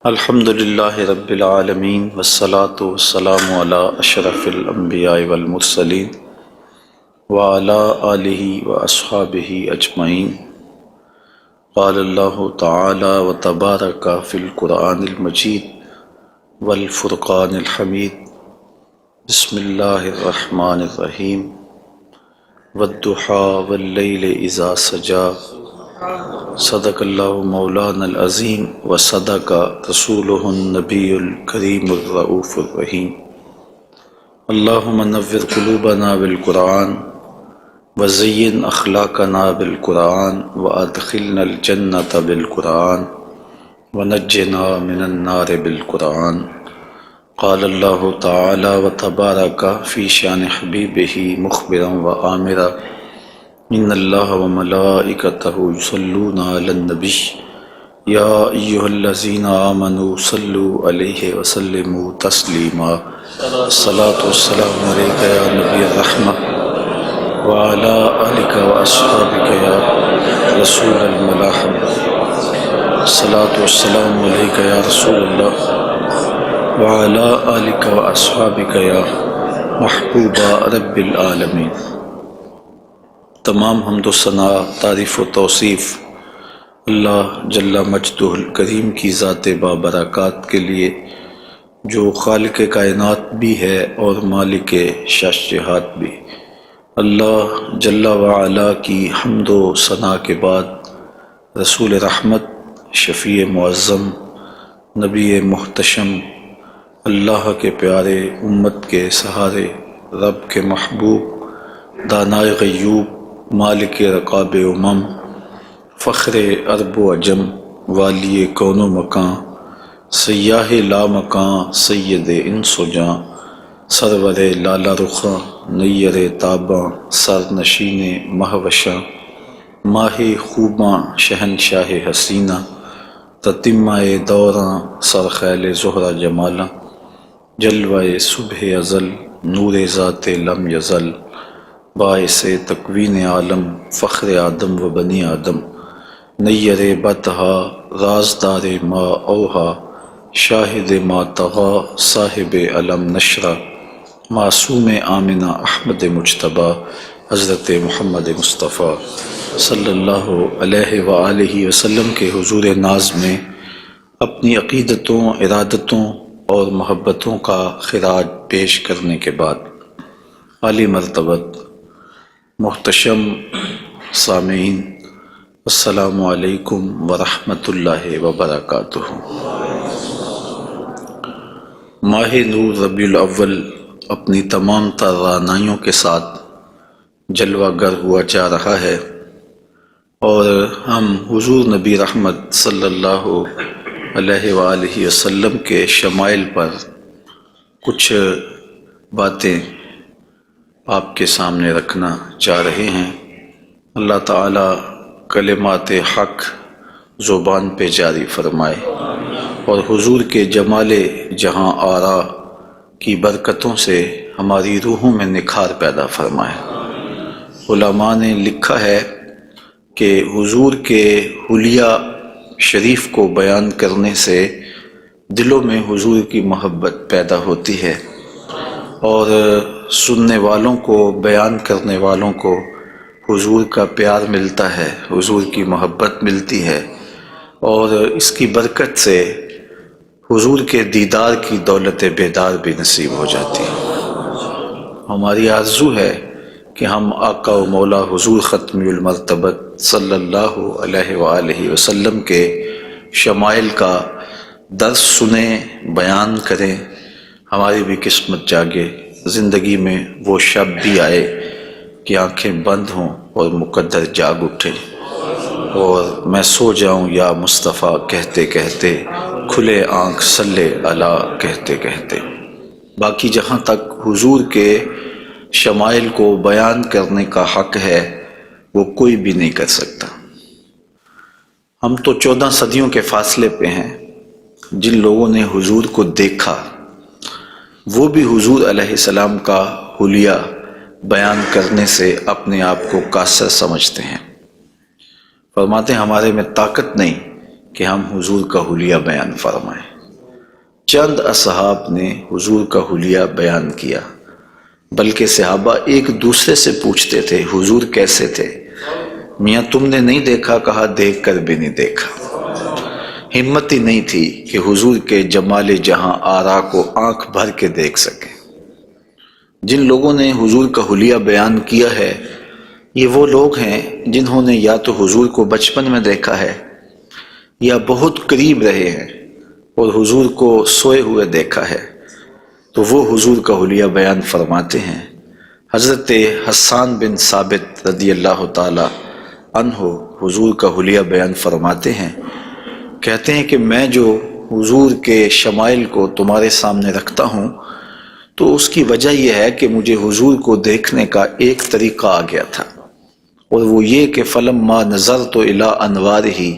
الحمد للہ رب العالمین والصلاة والسلام علی اشرف الانبیاء والمرسلین وعلی آلہ واصحابہ اجمعین۔ قال اللہ تعالی وتبارک فی القرآن المجید والفرقان الحمید۔ بسم اللہ الرحمن الرحیم۔ والضحی واللیل اذا سجی۔ صدق اللہ مولانا العظیم وصدق رسولہ النبی الکریم الرؤوف الرحیم۔ اللہم نور قلوبنا بالقرآن وزین اخلاقنا بالقرآن وادخلنا الجنۃ بالقرآن ونجنا من النار بالقرآن۔ قال اللہ تعالی وتبارک فی شان حبیبہ مخبرا وآمرا ان اللہ وملائکتہ یصلون علی النبی یا ایہا الذین آمنوا صلوا علیہ وسلموا تسلیما۔ الصلاۃ والسلام علیک یا نبی الرحمہ وعلی آلک واصحابک یا رسول الملاحمہ۔ الصلاۃ والسلام علیک یا رسول اللہ وعلی آلک واصحابک یا محبوب رب العالمین۔ تمام حمد و ثناء، تعریف و توصیف اللہ جل مجدہ الکریم کی ذات بابرکات کے لیے، جو خالق کائنات بھی ہے اور مالک شاشہات بھی۔ اللہ جل وعلا کی حمد و ثناء کے بعد رسول رحمت، شفیع معظم، نبی محتشم، اللہ کے پیارے، امت کے سہارے، رب کے محبوب، دانائے غیوب، مالک رقاب امم، فخر عرب و عجم، والی کون و مکان، سیاہ لا مکان، سید انس و جاں، سرور لالا رخاں، نیر تاباں، سر نشین مہوشاں، ماہ خوباں، شہنشاہ حسینہ، تتمہ دوراں، سرخیل زہرہ جمالاں، جلوہ صبح ازل، نور ذات لم یزل، باعث تکوین عالم، فخر آدم و بنی آدم، نیر بطحا، رازدار ما اوہا، شاہد ما طغا، صاحب علم نشرہ، معصوم آمنہ احمد مجتبیٰ، حضرت محمد مصطفیٰ صلی اللہ علیہ وآلہ وسلم کے حضور ناز میں اپنی عقیدتوں، ارادتوں اور محبتوں کا خراج پیش کرنے کے بعد، عالی مرتبت محتشم سامعین، السلام علیکم ورحمۃ اللہ وبرکاتہ۔ ماہ نور ربیع الاول اپنی تمام توانائیوں کے ساتھ جلوہ گر ہوا جا رہا ہے، اور ہم حضور نبی رحمت صلی اللہ علیہ وآلہ وسلم کے شمائل پر کچھ باتیں آپ کے سامنے رکھنا چاہ رہے ہیں۔ اللہ تعالیٰ کلمات حق زبان پہ جاری فرمائے، اور حضور کے جمال جہاں آرا کی برکتوں سے ہماری روحوں میں نکھار پیدا فرمائے۔ علماء نے لکھا ہے کہ حضور کے حلیہ شریف کو بیان کرنے سے دلوں میں حضور کی محبت پیدا ہوتی ہے، اور سننے والوں کو، بیان کرنے والوں کو حضور کا پیار ملتا ہے، حضور کی محبت ملتی ہے، اور اس کی برکت سے حضور کے دیدار کی دولت بیدار بھی نصیب ہو جاتی ہے۔ ہماری آرزو ہے کہ ہم آقا و مولا حضور ختم المرتبت صلی اللہ علیہ وآلہ وسلم کے شمائل کا درس سنیں، بیان کریں، ہماری بھی قسمت جاگے، زندگی میں وہ شب بھی آئے کہ آنکھیں بند ہوں اور مقدر جاگ اٹھے، اور میں سو جاؤں یا مصطفیٰ کہتے کہتے، کھلے آنکھ صلی اللہ کہتے کہتے۔ باقی جہاں تک حضور کے شمائل کو بیان کرنے کا حق ہے، وہ کوئی بھی نہیں کر سکتا۔ ہم تو 14 صدیوں کے فاصلے پہ ہیں۔ جن لوگوں نے حضور کو دیکھا، وہ بھی حضور علیہ السلام کا حلیہ بیان کرنے سے اپنے آپ کو قاصر سمجھتے ہیں۔ فرماتے ہیں ہمارے میں طاقت نہیں کہ ہم حضور کا حلیہ بیان فرمائیں۔ چند اصحاب نے حضور کا حلیہ بیان کیا، بلکہ صحابہ ایک دوسرے سے پوچھتے تھے حضور کیسے تھے؟ میاں تم نے نہیں دیکھا؟ کہا دیکھ کر بھی نہیں دیکھا۔ ہمت ہی نہیں تھی کہ حضور کے جمال جہاں آرا کو آنکھ بھر کے دیکھ سکے۔ جن لوگوں نے حضور کا حلیہ بیان کیا ہے یہ وہ لوگ ہیں جنہوں نے یا تو حضور کو بچپن میں دیکھا ہے یا بہت قریب رہے ہیں اور حضور کو سوئے ہوئے دیکھا ہے، تو وہ حضور کا حلیہ بیان فرماتے ہیں۔ حضرت حسان بن ثابت رضی اللہ تعالی عنہ حضور کا حلیہ بیان فرماتے ہیں، کہتے ہیں کہ میں جو حضور کے شمائل کو تمہارے سامنے رکھتا ہوں تو اس کی وجہ یہ ہے کہ مجھے حضور کو دیکھنے کا ایک طریقہ آ گیا تھا، اور وہ یہ کہ فلما نظرت الی انوارہ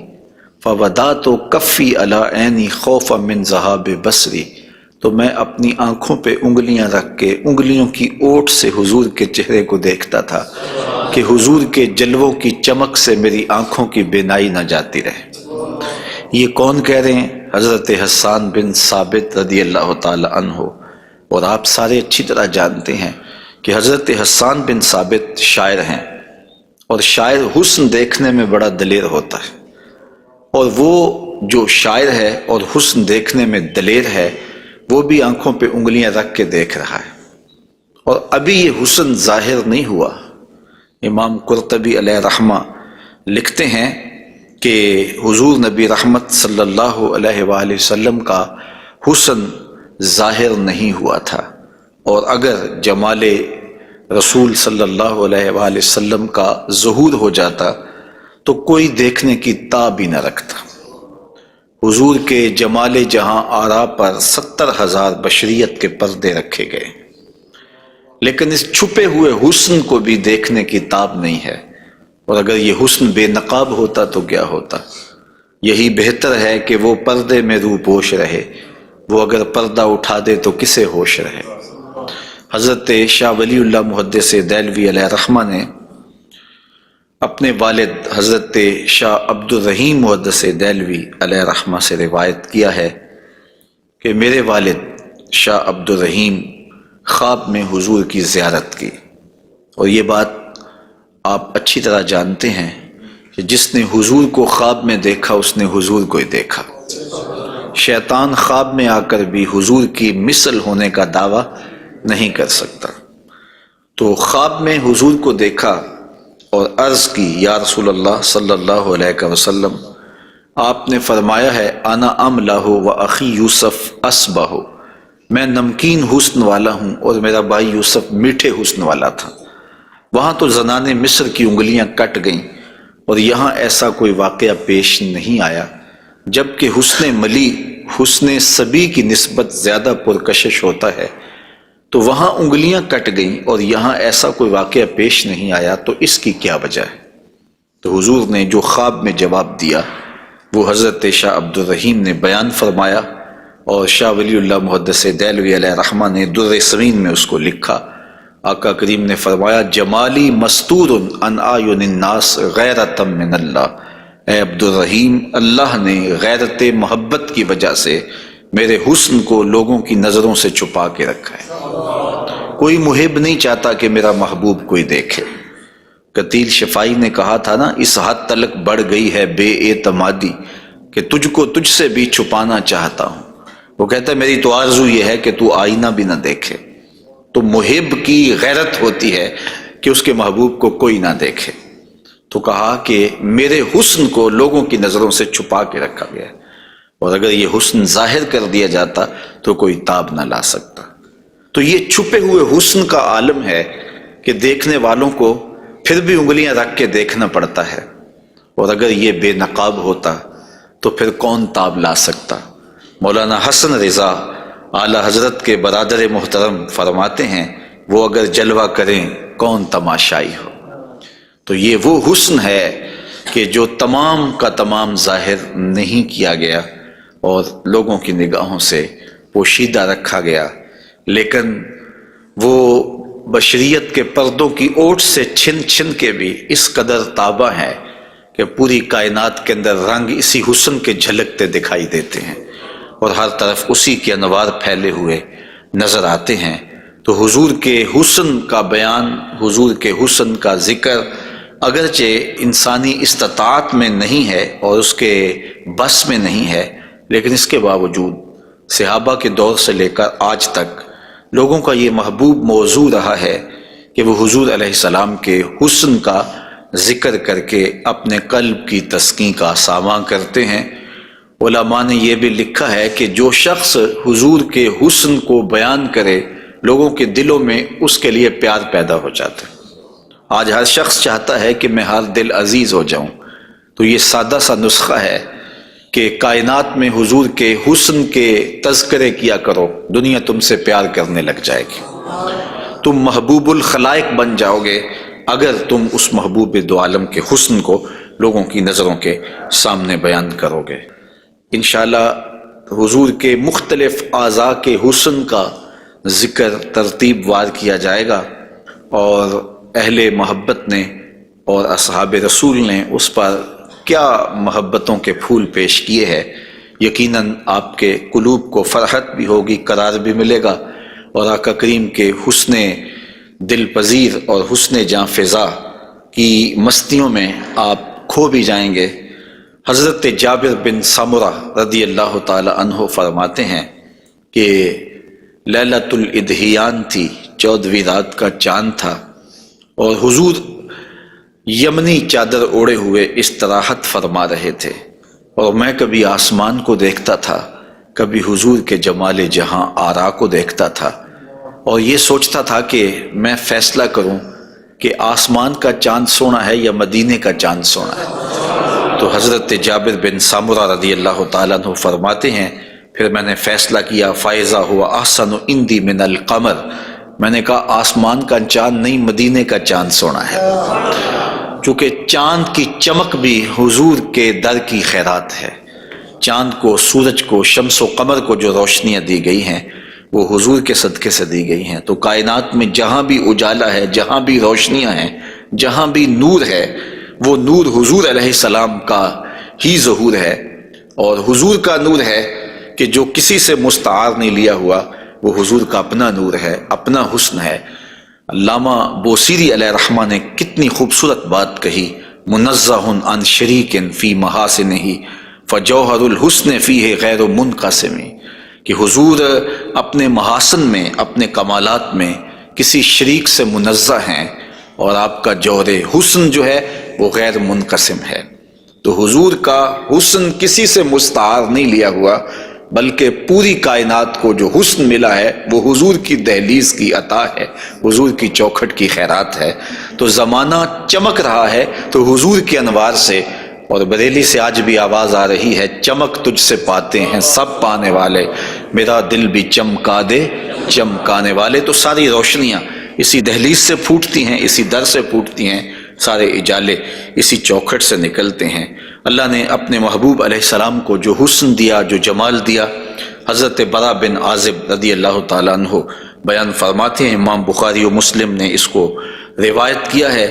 فودعت کفی علی عینی خوفا من ذہاب بصری، تو میں اپنی آنکھوں پہ انگلیاں رکھ کے انگلیوں کی اوٹ سے حضور کے چہرے کو دیکھتا تھا کہ حضور کے جلووں کی چمک سے میری آنکھوں کی بینائی نہ جاتی رہے۔ یہ کون کہہ رہے ہیں؟ حضرت حسان بن ثابت رضی اللہ تعالی عنہ۔ اور آپ سارے اچھی طرح جانتے ہیں کہ حضرت حسان بن ثابت شاعر ہیں، اور شاعر حسن دیکھنے میں بڑا دلیر ہوتا ہے، اور وہ جو شاعر ہے اور حسن دیکھنے میں دلیر ہے وہ بھی آنکھوں پہ انگلیاں رکھ کے دیکھ رہا ہے، اور ابھی یہ حسن ظاہر نہیں ہوا۔ امام قرطبی علیہ رحمہ لکھتے ہیں کہ حضور نبی رحمت صلی اللہ علیہ وآلہ وسلم کا حسن ظاہر نہیں ہوا تھا، اور اگر جمال رسول صلی اللہ علیہ وآلہ وسلم کا ظہور ہو جاتا تو کوئی دیکھنے کی تاب ہی نہ رکھتا۔ حضور کے جمال جہاں آرا پر 70,000 بشریت کے پردے رکھے گئے، لیکن اس چھپے ہوئے حسن کو بھی دیکھنے کی تاب نہیں ہے، اور اگر یہ حسن بے نقاب ہوتا تو کیا ہوتا؟ یہی بہتر ہے کہ وہ پردے میں روح پوش رہے، وہ اگر پردہ اٹھا دے تو کسے ہوش رہے۔ حضرت شاہ ولی اللہ محدث دہلوی علیہ رحمہ نے اپنے والد حضرت شاہ عبد الرحیم محدث دہلوی علیہ رحمہ سے روایت کیا ہے کہ میرے والد شاہ عبد الرحیم خواب میں حضور کی زیارت کی، اور یہ بات آپ اچھی طرح جانتے ہیں کہ جس نے حضور کو خواب میں دیکھا اس نے حضور کو ہی دیکھا۔ شیطان خواب میں آ کر بھی حضور کی مثل ہونے کا دعویٰ نہیں کر سکتا۔ تو خواب میں حضور کو دیکھا اور عرض کی یا رسول اللہ صلی اللہ علیہ وسلم، آپ نے فرمایا ہے انا املہ و اخی یوسف اسبہ، میں نمکین حسن والا ہوں اور میرا بھائی یوسف میٹھے حسن والا تھا۔ وہاں تو زنان مصر کی انگلیاں کٹ گئیں، اور یہاں ایسا کوئی واقعہ پیش نہیں آیا، جبکہ حسن ملی حسن صبی کی نسبت زیادہ پرکشش ہوتا ہے، تو وہاں انگلیاں کٹ گئیں اور یہاں ایسا کوئی واقعہ پیش نہیں آیا، تو اس کی کیا وجہ ہے؟ تو حضور نے جو خواب میں جواب دیا وہ حضرت شاہ عبد الرحیم نے بیان فرمایا، اور شاہ ولی اللہ محدث دہلوی علیہ رحمہ نے در سمین میں اس کو لکھا۔ آقا کریم نے فرمایا جمالی مستور عن اعین الناس غیرۃ من اللہ، اے عبد الرحیم، اللہ نے غیرت محبت کی وجہ سے میرے حسن کو لوگوں کی نظروں سے چھپا کے رکھا ہے۔ کوئی محب نہیں چاہتا کہ میرا محبوب کوئی دیکھے۔ قتیل شفائی نے کہا تھا نا، اس حد تلک بڑھ گئی ہے بے اعتمادی کہ تجھ کو تجھ سے بھی چھپانا چاہتا ہوں۔ وہ کہتا ہے میری تو آرزو یہ ہے کہ تو آئینہ بھی نہ دیکھے۔ تو محب کی غیرت ہوتی ہے کہ اس کے محبوب کو کوئی نہ دیکھے، تو کہا کہ میرے حسن کو لوگوں کی نظروں سے چھپا کے رکھا گیا ہے، اور اگر یہ حسن ظاہر کر دیا جاتا تو کوئی تاب نہ لا سکتا۔ تو یہ چھپے ہوئے حسن کا عالم ہے کہ دیکھنے والوں کو پھر بھی انگلیاں رکھ کے دیکھنا پڑتا ہے، اور اگر یہ بے نقاب ہوتا تو پھر کون تاب لا سکتا؟ مولانا حسن رضا اعلی حضرت کے برادر محترم فرماتے ہیں وہ اگر جلوہ کریں کون تماشائی ہو۔ تو یہ وہ حسن ہے کہ جو تمام کا تمام ظاہر نہیں کیا گیا اور لوگوں کی نگاہوں سے پوشیدہ رکھا گیا، لیکن وہ بشریت کے پردوں کی اوٹ سے چھن چھن کے بھی اس قدر تابہ ہے کہ پوری کائنات کے اندر رنگ اسی حسن کے جھلکتے دکھائی دیتے ہیں، اور ہر طرف اسی کے انوار پھیلے ہوئے نظر آتے ہیں۔ تو حضور کے حسن کا بیان، حضور کے حسن کا ذکر اگرچہ انسانی استطاعت میں نہیں ہے اور اس کے بس میں نہیں ہے، لیکن اس کے باوجود صحابہ کے دور سے لے کر آج تک لوگوں کا یہ محبوب موضوع رہا ہے کہ وہ حضور علیہ السلام کے حسن کا ذکر کر کے اپنے قلب کی تسکین کا ساماں کرتے ہیں۔ علماء نے یہ بھی لکھا ہے کہ جو شخص حضور کے حسن کو بیان کرے لوگوں کے دلوں میں اس کے لیے پیار پیدا ہو جاتا ہے۔ آج ہر شخص چاہتا ہے کہ میں ہر دل عزیز ہو جاؤں، تو یہ سادہ سا نسخہ ہے کہ کائنات میں حضور کے حسن کے تذکرے کیا کرو، دنیا تم سے پیار کرنے لگ جائے گی۔ تم محبوب الخلائق بن جاؤ گے اگر تم اس محبوب دو عالم کے حسن کو لوگوں کی نظروں کے سامنے بیان کرو گے۔ انشاءاللہ حضور کے مختلف اعضاء کے حسن کا ذکر ترتیب وار کیا جائے گا، اور اہل محبت نے اور اصحاب رسول نے اس پر کیا محبتوں کے پھول پیش کیے ہیں۔ یقیناً آپ کے قلوب کو فرحت بھی ہوگی، قرار بھی ملے گا، اور آقا کریم کے حسن دل پذیر اور حسن جاں فضا کی مستیوں میں آپ کھو بھی جائیں گے۔ حضرت جابر بن سمرہ رضی اللہ تعالی عنہ فرماتے ہیں کہ لیلۃ الادحیان تھی، 14ویں رات کا چاند تھا، اور حضور یمنی چادر اوڑے ہوئے استراحت فرما رہے تھے، اور میں کبھی آسمان کو دیکھتا تھا، کبھی حضور کے جمال جہاں آرا کو دیکھتا تھا، اور یہ سوچتا تھا کہ میں فیصلہ کروں کہ آسمان کا چاند سونا ہے یا مدینے کا چاند سونا ہے۔ تو حضرت جابر بن سمرہ رضی اللہ تعالیٰ عنہ فرماتے ہیں پھر میں نے فیصلہ کیا فائزہ ہوا احسن عندی من القمر، میں نے کہا آسمان کا چاند نہیں مدینے کا چاند سونا ہے، چونکہ چاند کی چمک بھی حضور کے در کی خیرات ہے۔ چاند کو، سورج کو، شمس و قمر کو جو روشنیاں دی گئی ہیں وہ حضور کے صدقے سے دی گئی ہیں۔ تو کائنات میں جہاں بھی اجالا ہے، جہاں بھی روشنیاں ہیں، جہاں بھی نور ہے، وہ نور حضور علیہ السلام کا ہی ظہور ہے، اور حضور کا نور ہے کہ جو کسی سے مستعار نہیں لیا ہوا، وہ حضور کا اپنا نور ہے، اپنا حسن ہے۔ علامہ بوصیری علیہ رحمہ نے کتنی خوبصورت بات کہی، منزہ عن شریک فی محاسنہ فجوہر الحسن فیہ غیر منقسم، کہ حضور اپنے محاسن میں، اپنے کمالات میں کسی شریک سے منزہ ہیں، اور آپ کا جوہر حسن جو ہے وہ غیر منقسم ہے۔ تو حضور کا حسن کسی سے مستعار نہیں لیا ہوا، بلکہ پوری کائنات کو جو حسن ملا ہے وہ حضور کی دہلیز کی عطا ہے، حضور کی چوکھٹ کی خیرات ہے۔ تو زمانہ چمک رہا ہے تو حضور کے انوار سے، اور بریلی سے آج بھی آواز آ رہی ہے، چمک تجھ سے پاتے ہیں سب پانے والے، میرا دل بھی چمکا دے چمکانے والے۔ تو ساری روشنیاں اسی دہلیز سے پھوٹتی ہیں، اسی در سے پھوٹتی ہیں، سارے اجالے اسی چوکھٹ سے نکلتے ہیں۔ اللہ نے اپنے محبوب علیہ السلام کو جو حسن دیا، جو جمال دیا، حضرت برا بن عازب رضی اللہ تعالیٰ عنہ بیان فرماتے ہیں، امام بخاری و مسلم نے اس کو روایت کیا ہے،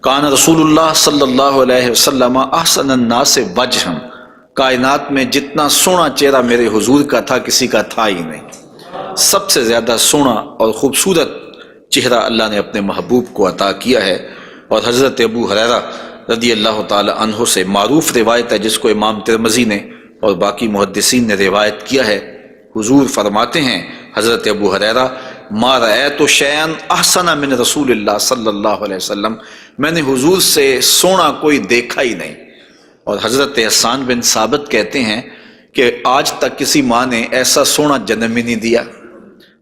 کان رسول اللہ صلی اللہ علیہ وسلم احسن الناس وجہا، کائنات میں جتنا سونا چہرہ میرے حضور کا تھا کسی کا تھا ہی نہیں، سب سے زیادہ سونا اور خوبصورت چہرہ اللہ نے اپنے محبوب کو عطا کیا ہے۔ اور حضرت ابو ہریرہ رضی اللہ تعالی عنہ سے معروف روایت ہے جس کو امام ترمذی نے اور باقی محدثین نے روایت کیا ہے، حضور فرماتے ہیں حضرت ابو ہریرہ، ما رأیت شیئا احسن من رسول اللہ صلی اللہ علیہ وسلم، میں نے حضور سے سونا کوئی دیکھا ہی نہیں۔ اور حضرت حسان بن ثابت کہتے ہیں کہ آج تک کسی ماں نے ایسا سونا جنم ہی نہیں دیا،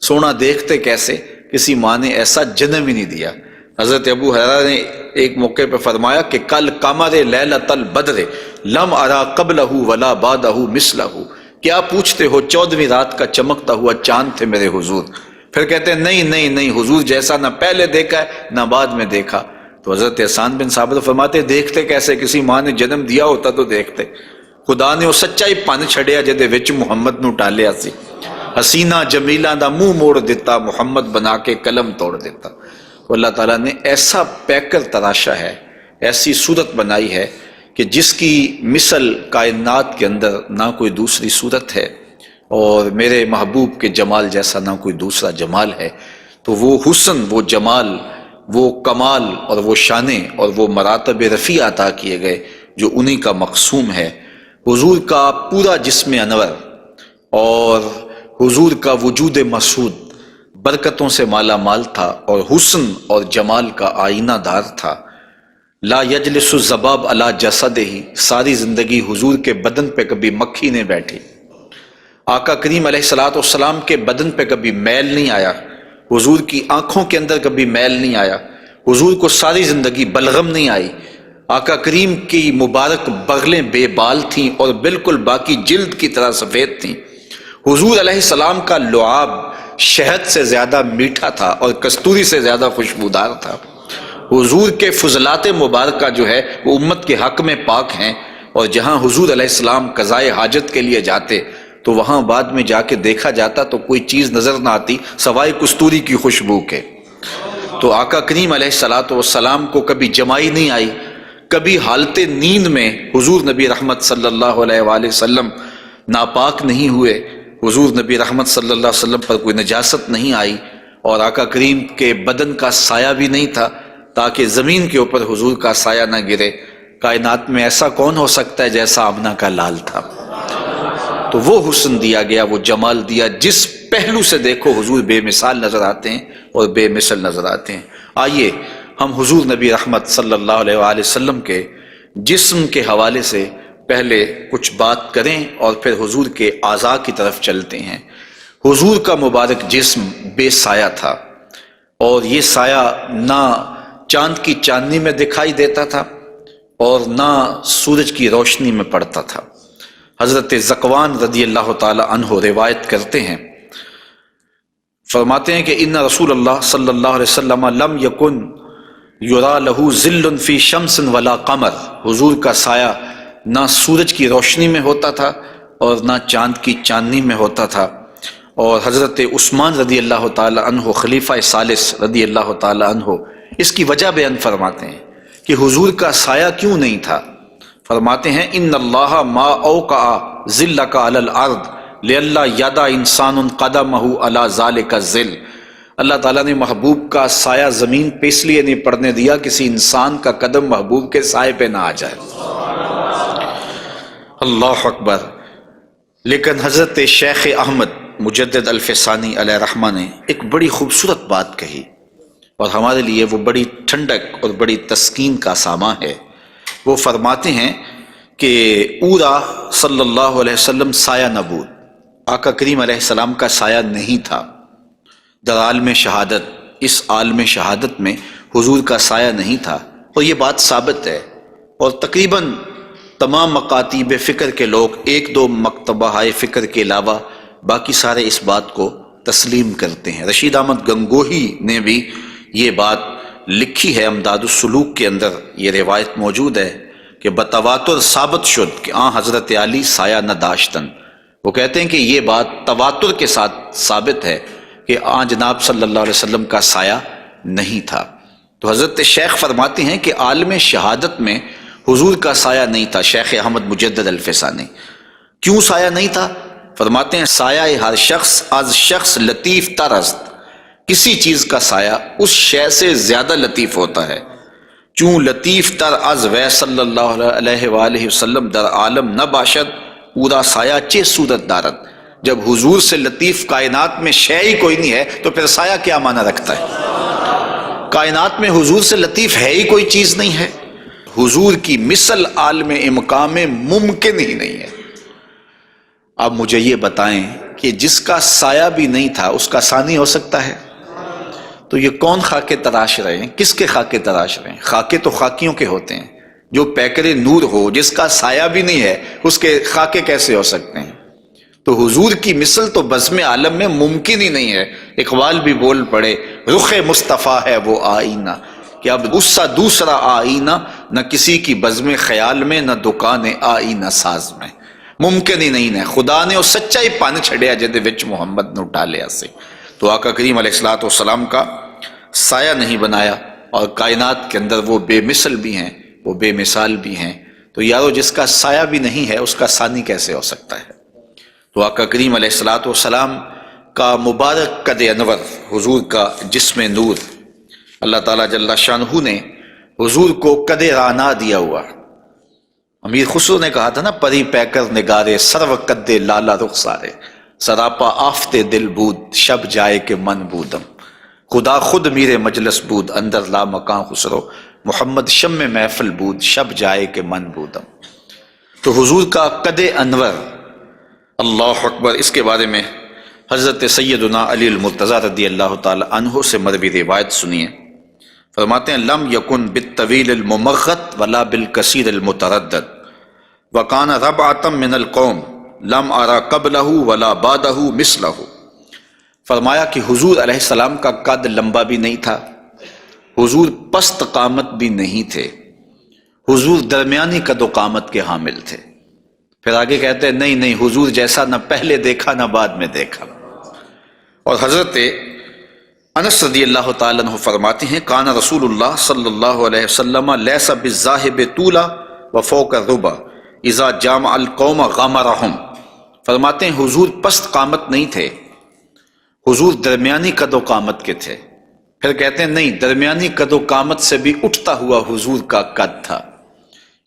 سونا دیکھتے کیسے، کسی ماں نے ایسا جنم ہی نہیں دیا۔ حضرت ابو ہریرہ نے ایک موقع پہ فرمایا کہ کل قمر لیلۃ البدر لم ارا قبلہ ولا بعدہ مثلہ، کیا پوچھتے ہو 14ویں رات کا چمکتا ہوا چاند تھے میرے حضور؟ پھر کہتے ہیں نہیں حضور جیسا نہ پہلے دیکھا ہے نہ بعد میں دیکھا۔ تو حضرت حسان بن ثابت فرماتے دیکھتے کیسے، کسی ماں نے جنم دیا ہوتا تو دیکھتے۔ خدا نے وہ سچا ہی پن چھڑیا جدے وچ محمد نو ٹالیا سی، حسینہ جمیلہ دا منہ موڑ دیتا، محمد بنا کے قلم توڑ دیتا۔ اللہ تعالیٰ نے ایسا پیکر تراشا ہے، ایسی صورت بنائی ہے کہ جس کی مثل کائنات کے اندر نہ کوئی دوسری صورت ہے۔ اور میرے محبوب کے جمال جیسا نہ کوئی دوسرا جمال ہے۔ تو وہ حسن، وہ جمال، وہ کمال اور وہ شانیں اور وہ مراتب رفیع عطا کیے گئے جو انہی کا مقسوم ہے۔ حضور کا پورا جسم انور اور حضور کا وجود مسعود برکتوں سے مالا مال تھا اور حسن اور جمال کا آئینہ دار تھا۔ لا یجلس الذباب علی جسدہ، ساری زندگی حضور کے بدن پہ کبھی مکھی نہیں بیٹھی۔ آقا کریم علیہ الصلوۃ والسلام کے بدن پہ کبھی میل نہیں آیا، حضور کی آنکھوں کے اندر کبھی میل نہیں آیا، حضور کو ساری زندگی بلغم نہیں آئی۔ آقا کریم کی مبارک بغلیں بے بال تھیں اور بالکل باقی جلد کی طرح سفید تھیں۔ حضور علیہ السلام کا لعاب شہد سے زیادہ میٹھا تھا اور کستوری سے زیادہ خوشبودار تھا۔ حضور کے فضلات مبارکہ جو ہے وہ امت کے حق میں پاک ہیں، اور جہاں حضور علیہ السلام قضائے حاجت کے لیے جاتے تو وہاں بعد میں جا کے دیکھا جاتا تو کوئی چیز نظر نہ آتی سوائے کستوری کی خوشبو کے۔ تو آقا کریم علیہ الصلوۃ والسلام کو کبھی جمائی نہیں آئی، کبھی حالت نیند میں حضور نبی رحمت صلی اللہ علیہ وآلہ وسلم ناپاک نہیں ہوئے، حضور نبی رحمت صلی اللہ علیہ وسلم پر کوئی نجاست نہیں آئی، اور آقا کریم کے بدن کا سایہ بھی نہیں تھا تاکہ زمین کے اوپر حضور کا سایہ نہ گرے۔ کائنات میں ایسا کون ہو سکتا ہے جیسا آمنہ کا لال تھا؟ تو وہ حسن دیا گیا، وہ جمال دیا، جس پہلو سے دیکھو حضور بے مثال نظر آتے ہیں اور بے مثل نظر آتے ہیں۔ آئیے ہم حضور نبی رحمت صلی اللہ علیہ وآلہ وسلم کے جسم کے حوالے سے پہلے کچھ بات کریں اور پھر حضور کے اعضاء کی طرف چلتے ہیں۔ حضور کا مبارک جسم بے سایہ تھا، اور یہ سایہ نہ چاند کی چاندنی میں دکھائی دیتا تھا اور نہ سورج کی روشنی میں پڑتا تھا۔ حضرت ذکوان رضی اللہ تعالی عنہ روایت کرتے ہیں، فرماتے ہیں کہ ان رسول اللہ صلی اللہ علیہ وسلم لم یکن یرا لہ ظل فی شمس ولا قمر، حضور کا سایہ نہ سورج کی روشنی میں ہوتا تھا اور نہ چاند کی چاندنی میں ہوتا تھا۔ اور حضرت عثمان رضی اللہ تعالی عنہ خلیفہ ثالث رضی اللہ تعالی عنہ اس کی وجہ بیان فرماتے ہیں کہ حضور کا سایہ کیوں نہیں تھا۔ فرماتے ہیں ان اللہ ما اوقع ظلک علی الارض لئلا یدع انسان قدمہ علی ذلک الظل، اللہ تعالیٰ نے محبوب کا سایہ زمین پہ اس لیے نہیں پڑنے دیا کسی انسان کا قدم محبوب کے سائے پہ نہ آ جائے۔ اللہ اکبر۔ لیکن حضرت شیخ احمد مجدد الفسانی علیہ رحمہ نے ایک بڑی خوبصورت بات کہی، اور ہمارے لیے وہ بڑی ٹھنڈک اور بڑی تسکین کا ساماں ہے۔ وہ فرماتے ہیں کہ اورا صلی اللہ علیہ وسلم سایہ نبود، آقا کریم علیہ السلام کا سایہ نہیں تھا۔ در عالم شہادت، اس عالم شہادت میں حضور کا سایہ نہیں تھا، اور یہ بات ثابت ہے، اور تقریباً تمام مکاتیب فکر کے لوگ، ایک دو مکتبہ ہائے فکر کے علاوہ باقی سارے اس بات کو تسلیم کرتے ہیں۔ رشید احمد گنگوہی نے بھی یہ بات لکھی ہے، امداد السلوک کے اندر یہ روایت موجود ہے کہ بتواتر ثابت شد کہ حضرت علی سایہ نہ داشتن۔ وہ کہتے ہیں کہ یہ بات تواتر کے ساتھ ثابت ہے کہ جناب صلی اللہ علیہ وسلم کا سایہ نہیں تھا۔ تو حضرت شیخ فرماتے ہیں کہ عالم شہادت میں حضور کا سایہ نہیں تھا۔ شیخ احمد مجدد الفسانی، کیوں سایہ نہیں تھا؟ فرماتے ہیں سایہ ہر شخص از شخص لطیف تر است، کسی چیز کا سایہ اس شے سے زیادہ لطیف ہوتا ہے، چون لطیف تر از وی صلی اللہ علیہ وآلہ وسلم در عالم نہ باشد اورا سایہ چے صورت دارد۔ جب حضور سے لطیف کائنات میں شے ہی کوئی نہیں ہے تو پھر سایہ کیا معنی رکھتا ہے؟ کائنات میں حضور سے لطیف ہے ہی کوئی چیز نہیں ہے، حضور کی مثل عالم امکان میں ممکن ہی نہیں ہے۔ اب مجھے یہ بتائیں کہ جس کا سایہ بھی نہیں تھا اس کا ثانی ہو سکتا ہے؟ تو یہ کون خاکے تراش رہے ہیں؟ کس کے خاکے تراش رہے ہیں؟ خاکے تو خاکیوں کے ہوتے ہیں۔ جو پیکر نور ہو، جس کا سایہ بھی نہیں ہے، اس کے خاکے کیسے ہو سکتے ہیں؟ تو حضور کی مثل تو بزم عالم میں ممکن ہی نہیں ہے۔ اقبال بھی بول پڑے رخ مصطفیٰ ہے وہ آئینہ، کہ اب اس سا دوسرا آئینہ نہ کسی کی بزم خیال میں، نہ دکان آئینہ ساز میں۔ ممکن ہی نہیں ہے۔ خدا نے وہ سچائی پان چھڑیا جدے وچ محمد نو ڈالیا سے۔ تو آقا کریم علیہ الصلوۃ والسلام کا سایہ نہیں بنایا، اور کائنات کے اندر وہ بے مثل بھی ہیں، وہ بے مثال بھی ہیں۔ تو یارو جس کا سایہ بھی نہیں ہے اس کا ثانی کیسے ہو سکتا ہے؟ تو آقا کریم علیہ الصلوۃ والسلام کا مبارک قد انور، حضور کا جسم نور، اللہ تعالیٰ جل شانہ نے حضور کو قد رانا دیا ہوا۔ امیر خسرو نے کہا تھا نا، پری پیکر نگارے سرو قد لالا رخسارے، سراپا آفتے دل بود شب جائے کہ من بودم، خدا خود میرے مجلس بود اندر لا مکان خسرو، محمد شم محفل بود شب جائے کہ من بودم۔ تو حضور کا قد انور، اللہ اکبر، اس کے بارے میں حضرت سیدنا علی المرتضیٰ رضی اللہ تعالی عنہ سے مروی روایت سنیے۔ فرماتے ہیں لم یکن بالطویل الممغت ولا بالکثیر المتردد وکان ربعۃ من القوم لم ارى قبلہ ولا بعدہ مثلہ۔ فرمایا کہ حضور علیہ السلام کا قد لمبا بھی نہیں تھا، حضور پست قامت بھی نہیں تھے، حضور درمیانی قد و قامت کے حامل تھے۔ پھر آگے کہتے ہیں نہیں حضور جیسا نہ پہلے دیکھا نہ بعد میں دیکھا۔ اور حضرت انس رضی اللہ تعالیٰ عنہ فرماتے ہیں کان رسول اللہ صلی اللہ علیہ وسلم لیس بالذاہب طولا وفوق الربا اذا جامع القوم غمرہم۔ فرماتے ہیں حضور پست قامت نہیں تھے، حضور درمیانی قد و قامت کے تھے۔ پھر کہتے ہیں نہیں، درمیانی قد و قامت سے بھی اٹھتا ہوا حضور کا قد تھا،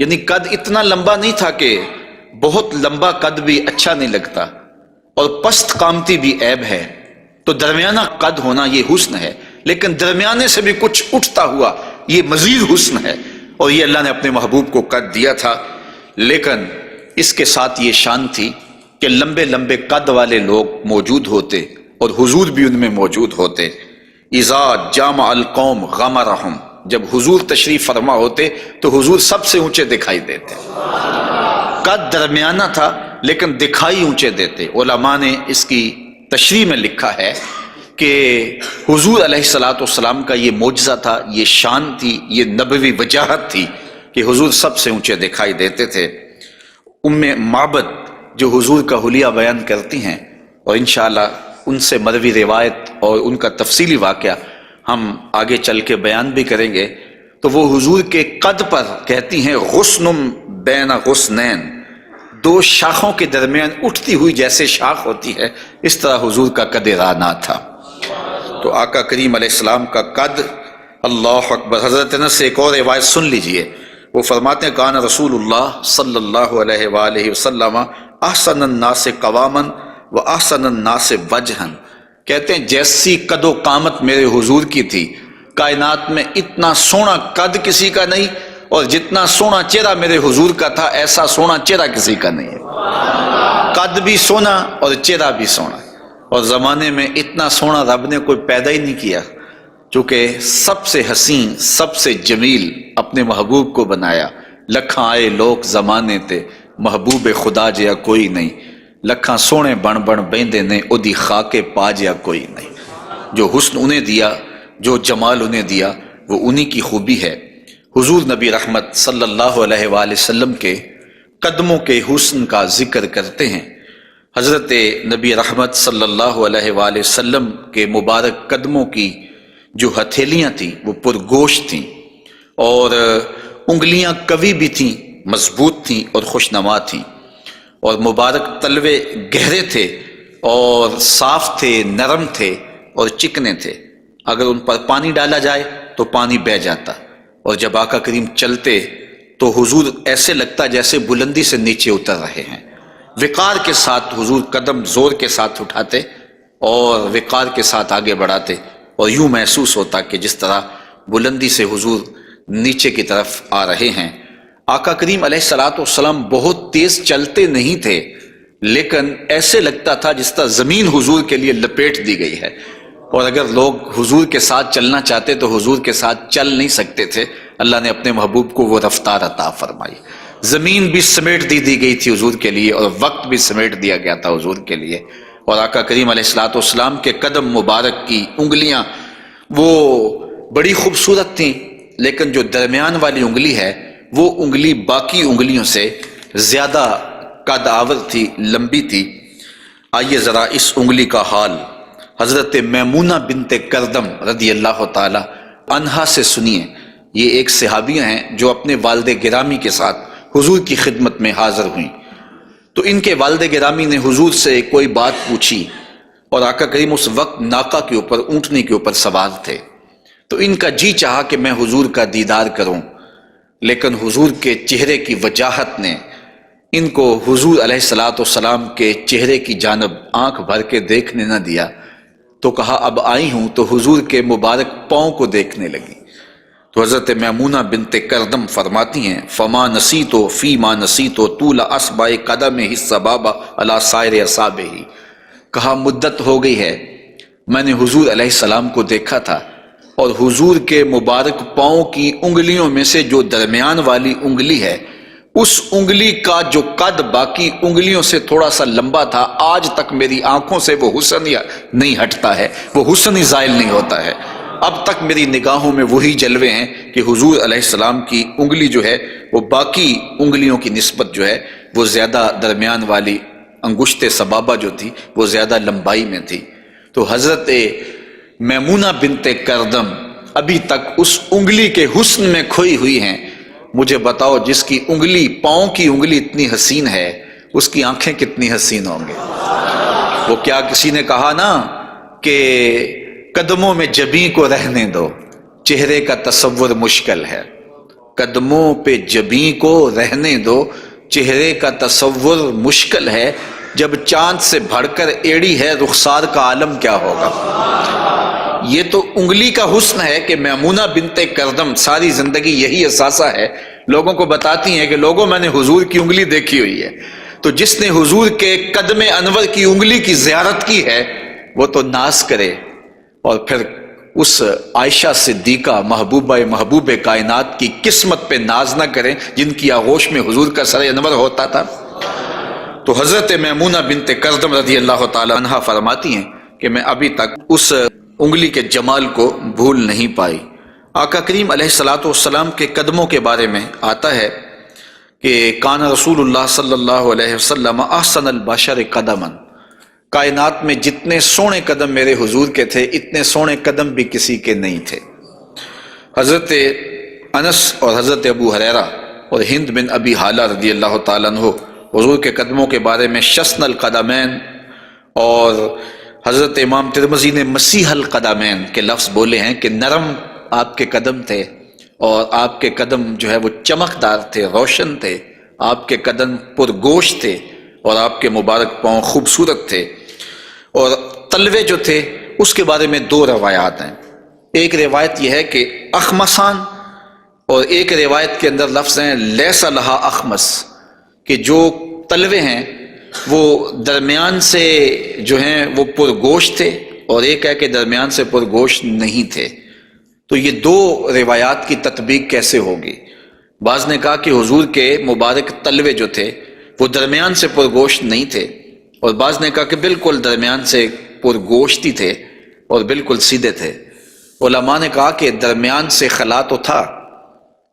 یعنی قد اتنا لمبا نہیں تھا کہ بہت لمبا قد بھی اچھا نہیں لگتا اور پست قامتی بھی عیب ہے، تو درمیانہ قد ہونا یہ حسن ہے، لیکن درمیانے سے بھی کچھ اٹھتا ہوا یہ مزید حسن ہے، اور یہ اللہ نے اپنے محبوب کو قد دیا تھا۔ لیکن اس کے ساتھ یہ شان تھی کہ لمبے لمبے قد والے لوگ موجود ہوتے اور حضور بھی ان میں موجود ہوتے۔ اذا جامع القوم غمرہم، جب حضور تشریف فرما ہوتے تو حضور سب سے اونچے دکھائی دیتے، قد درمیانہ تھا لیکن دکھائی اونچے دیتے۔ علماء نے اس کی تشریح میں لکھا ہے کہ حضور علیہ الصلوۃ والسلام کا یہ معجزہ تھا، یہ شان تھی، یہ نبوی وجاہت تھی کہ حضور سب سے اونچے دکھائی دیتے تھے۔ ام معبد جو حضور کا حلیہ بیان کرتی ہیں، اور انشاءاللہ ان سے مروی روایت اور ان کا تفصیلی واقعہ ہم آگے چل کے بیان بھی کریں گے، تو وہ حضور کے قد پر کہتی ہیں غصن بین غصنین، دو شاخوں کے درمیان اٹھتی ہوئی جیسے شاخ ہوتی ہے، اس طرح حضور کا قد رانا تھا۔ تو آقا کریم علیہ السلام کا قد، اللہ اکبر۔ حضرت انس سے ایک اور روایت سن لیجئے، وہ فرماتے ہیں کان رسول اللہ صلی اللہ علیہ وآلہ وسلم احسن الناس قواما و احسن الناس وجہا، کہتے ہیں جیسی قد و قامت میرے حضور کی تھی، کائنات میں اتنا سونا قد کسی کا نہیں، اور جتنا سونا چہرہ میرے حضور کا تھا ایسا سونا چہرہ کسی کا نہیں ہے۔ قد بھی سونا اور چہرہ بھی سونا، اور زمانے میں اتنا سونا رب نے کوئی پیدا ہی نہیں کیا، چونکہ سب سے حسین سب سے جمیل اپنے محبوب کو بنایا۔ لکھاں آئے لوگ زمانے تے محبوب خدا جیا کوئی نہیں، لکھاں سونے بن بن بیندے نے اودی خاکے پا جیا کوئی نہیں۔ جو حسن انہیں دیا، جو جمال انہیں دیا، وہ انہی کی خوبی ہے۔ حضور نبی رحمت صلی اللہ علیہ وآلہ وسلم کے قدموں کے حسن کا ذکر کرتے ہیں۔ حضرت نبی رحمت صلی اللہ علیہ وآلہ وسلم کے مبارک قدموں کی جو ہتھیلیاں تھیں وہ پرگوشت تھیں، اور انگلیاں قوی بھی تھیں، مضبوط تھیں اور خوشنما تھیں، اور مبارک تلوے گہرے تھے اور صاف تھے، نرم تھے اور چکنے تھے۔ اگر ان پر پانی ڈالا جائے تو پانی بہہ جاتا، اور جب آقا کریم چلتے تو حضور ایسے لگتا جیسے بلندی سے نیچے اتر رہے ہیں۔ وقار کے ساتھ حضور قدم زور کے ساتھ اٹھاتے اور وقار کے ساتھ آگے بڑھاتے، اور یوں محسوس ہوتا کہ جس طرح بلندی سے حضور نیچے کی طرف آ رہے ہیں۔ آقا کریم علیہ الصلوۃ والسلام بہت تیز چلتے نہیں تھے، لیکن ایسے لگتا تھا جس طرح زمین حضور کے لیے لپیٹ دی گئی ہے، اور اگر لوگ حضور کے ساتھ چلنا چاہتے تو حضور کے ساتھ چل نہیں سکتے تھے۔ اللہ نے اپنے محبوب کو وہ رفتار عطا فرمائی، زمین بھی سمیٹ دی گئی تھی حضور کے لیے، اور وقت بھی سمیٹ دیا گیا تھا حضور کے لیے۔ اور آقا کریم علیہ الصلوۃ والسلام کے قدم مبارک کی انگلیاں وہ بڑی خوبصورت تھیں، لیکن جو درمیان والی انگلی ہے وہ انگلی باقی انگلیوں سے زیادہ قد آور تھی، لمبی تھی۔ آئیے ذرا اس انگلی کا حال حضرت میمونہ بنت کردم رضی اللہ تعالی عنہا سے سنیے۔ یہ ایک صحابیہ ہیں جو اپنے والد گرامی کے ساتھ حضور کی خدمت میں حاضر ہوئیں۔ تو ان کے والد گرامی نے حضور سے کوئی بات پوچھی، اور آقا کریم اس وقت ناقہ کے اوپر، اونٹنی کے اوپر سوار تھے، تو ان کا جی چاہا کہ میں حضور کا دیدار کروں، لیکن حضور کے چہرے کی وجاہت نے ان کو حضور علیہ الصلاۃ والسلام کے چہرے کی جانب آنکھ بھر کے دیکھنے نہ دیا، تو کہا اب آئی ہوں تو حضور کے مبارک پاؤں کو دیکھنے لگی۔ تو حضرت میمونہ بنت کردم فرماتی ہیں فما نسیتو فی ما نسیتو طول اصبع قدمہ السبابہ علی سائر اصابعہ، کہا مدت ہو گئی ہے میں نے حضور علیہ السلام کو دیکھا تھا، اور حضور کے مبارک پاؤں کی انگلیوں میں سے جو درمیان والی انگلی ہے، اس انگلی کا جو قد باقی انگلیوں سے تھوڑا سا لمبا تھا، آج تک میری آنکھوں سے وہ حسن نہیں ہٹتا ہے، وہ حسن ہی زائل نہیں ہوتا ہے، اب تک میری نگاہوں میں وہی جلوے ہیں کہ حضور علیہ السلام کی انگلی جو ہے وہ باقی انگلیوں کی نسبت جو ہے وہ زیادہ درمیان والی انگشت سبابہ جو تھی وہ زیادہ لمبائی میں تھی۔ تو حضرت میمونہ بنت کردم ابھی تک اس انگلی کے حسن میں کھوئی ہوئی ہیں۔ مجھے بتاؤ جس کی انگلی، پاؤں کی انگلی اتنی حسین ہے، اس کی آنکھیں کتنی حسین ہوں گے۔ وہ کیا کسی نے کہا نا کہ قدموں میں جبیں کو رہنے دو، چہرے کا تصور مشکل ہے، قدموں پہ جبیں کو رہنے دو، چہرے کا تصور مشکل ہے، جب چاند سے بڑھ کر ایڑی ہے رخسار کا عالم کیا ہوگا۔ یہ تو انگلی کا حسن ہے کہ میمونہ بنت کردم ساری زندگی یہی احساسہ ہے، لوگوں کو بتاتی ہیں کہ لوگوں میں نے حضور کی انگلی دیکھی ہوئی ہے۔ تو جس نے حضور کے قدم انور کی انگلی کی زیارت کی ہے وہ تو ناز کرے، اور پھر اس عائشہ صدیقہ محبوب کائنات کی قسمت پہ ناز نہ کریں جن کی آغوش میں حضور کا سر انور ہوتا تھا۔ تو حضرت میمونہ بنت کردم رضی اللہ تعالی عنہا فرماتی ہیں کہ میں ابھی تک اس انگلی کے جمال کو بھول نہیں پائی۔ آقا کریم علیہ الصلاۃ والسلام کے قدموں کے بارے میں آتا ہے کہ کان رسول اللہ صلی اللہ علیہ وسلم احسن البشر قدما، کائنات میں جتنے سونے قدم میرے حضور کے تھے اتنے سونے قدم بھی کسی کے نہیں تھے۔ حضرت انس اور حضرت ابو ہریرہ اور ہند بن ابی حالہ رضی اللہ تعالیٰ عنہ حضور کے قدموں کے بارے میں شسن القدمین، اور حضرت امام ترمذی نے مسیح القدمین کے لفظ بولے ہیں کہ نرم آپ کے قدم تھے، اور آپ کے قدم جو ہے وہ چمکدار تھے، روشن تھے، آپ کے قدم پرگوشت تھے، اور آپ کے مبارک پاؤں خوبصورت تھے۔ اور تلوے جو تھے اس کے بارے میں دو روایات ہیں، ایک روایت یہ ہے کہ اخمسان، اور ایک روایت کے اندر لفظ ہیں لیس لہا اخمس، کہ جو تلوے ہیں وہ درمیان سے جو ہیں وہ پرگوشت تھے، اور ایک ہے کہ درمیان سے پرگوشت نہیں تھے۔ تو یہ دو روایات کی تطبیق کیسے ہوگی؟ بعض نے کہا کہ حضور کے مبارک تلوے جو تھے وہ درمیان سے پرگوشت نہیں تھے، اور بعض نے کہا کہ بالکل درمیان سے پرگوشت ہی تھے اور بالکل سیدھے تھے۔ علماء نے کہا کہ درمیان سے خلا تو تھا،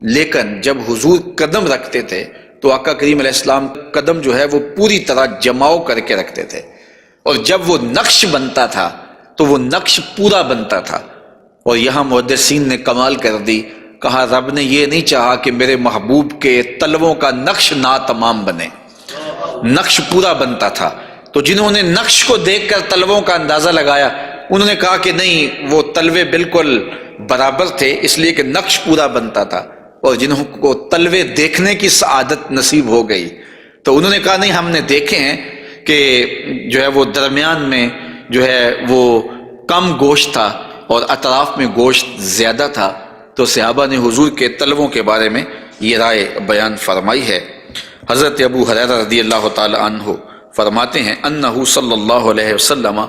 لیکن جب حضور قدم رکھتے تھے تو آقا کریم علیہ السلام قدم جو ہے وہ پوری طرح جماؤ کر کے رکھتے تھے، اور جب وہ نقش بنتا تھا تو وہ نقش پورا بنتا تھا۔ اور یہاں محدثین نے کمال کر دی، کہا رب نے یہ نہیں چاہا کہ میرے محبوب کے تلووں کا نقش ناتمام بنے، نقش پورا بنتا تھا۔ تو جنہوں نے نقش کو دیکھ کر تلووں کا اندازہ لگایا انہوں نے کہا کہ نہیں، وہ تلوے بالکل برابر تھے اس لیے کہ نقش پورا بنتا تھا، اور جنہوں کو تلوے دیکھنے کی سعادت نصیب ہو گئی تو انہوں نے کہا نہیں، ہم نے دیکھے ہیں کہ جو ہے وہ درمیان میں جو ہے وہ کم گوشت تھا اور اطراف میں گوشت زیادہ تھا۔ تو صحابہ نے حضور کے تلووں کے بارے میں یہ رائے بیان فرمائی ہے۔ حضرت ابو ہریرہ رضی اللہ تعالی عنہ فرماتے ہیں انہ صلی اللہ علیہ وسلم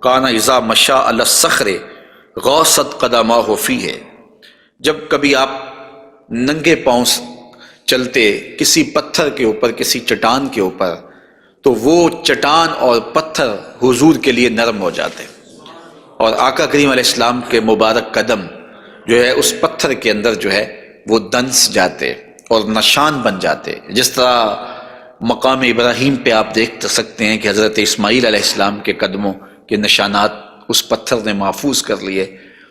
کان اذا مشى علی الصخر غاصت قدماہ فیہ، جب کبھی آپ ننگے پاؤں چلتے کسی پتھر کے اوپر، کسی چٹان کے اوپر، تو وہ چٹان اور پتھر حضور کے لیے نرم ہو جاتے، اور آقا کریم علیہ السلام کے مبارک قدم جو ہے اس پتھر کے اندر جو ہے وہ دنس جاتے اور نشان بن جاتے۔ جس طرح مقام ابراہیم پہ آپ دیکھ سکتے ہیں کہ حضرت اسماعیل علیہ السلام کے قدموں کے نشانات اس پتھر نے محفوظ کر لیے،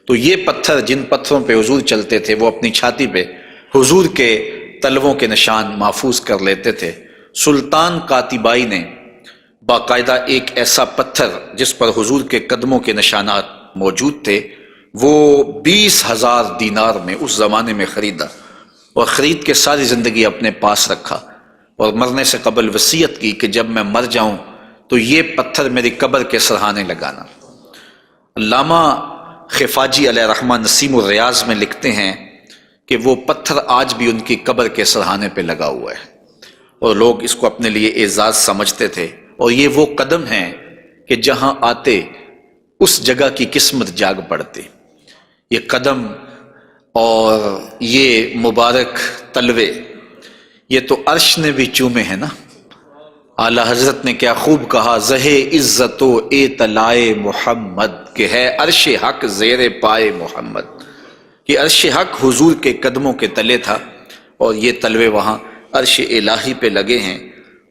تو یہ پتھر جن پتھروں پہ حضور چلتے تھے وہ اپنی چھاتی پہ حضور کے تلووں کے نشان محفوظ کر لیتے تھے۔ سلطان قاتبائی نے باقاعدہ ایک ایسا پتھر جس پر حضور کے قدموں کے نشانات موجود تھے وہ 20,000 دینار میں اس زمانے میں خریدا، اور خرید کے ساری زندگی اپنے پاس رکھا، اور مرنے سے قبل وصیت کی کہ جب میں مر جاؤں تو یہ پتھر میری قبر کے سرہانے لگانا۔ علامہ خفاجی علیہ رحمہ نسیم الریاض میں لکھتے ہیں کہ وہ پتھر آج بھی ان کی قبر کے سرہانے پہ لگا ہوا ہے، اور لوگ اس کو اپنے لیے اعزاز سمجھتے تھے، اور یہ وہ قدم ہیں کہ جہاں آتے اس جگہ کی قسمت جاگ پڑتی۔ یہ قدم اور یہ مبارک تلوے یہ تو عرش نے بھی چومے ہیں نا۔ اعلیٰ حضرت نے کیا خوب کہا، زہے عزت و اطلاع محمد، کہ ہے عرش حق زیر پائے محمد، کہ عرش حق حضور کے قدموں کے تلے تھا، اور یہ تلوے وہاں عرش الہی پہ لگے ہیں،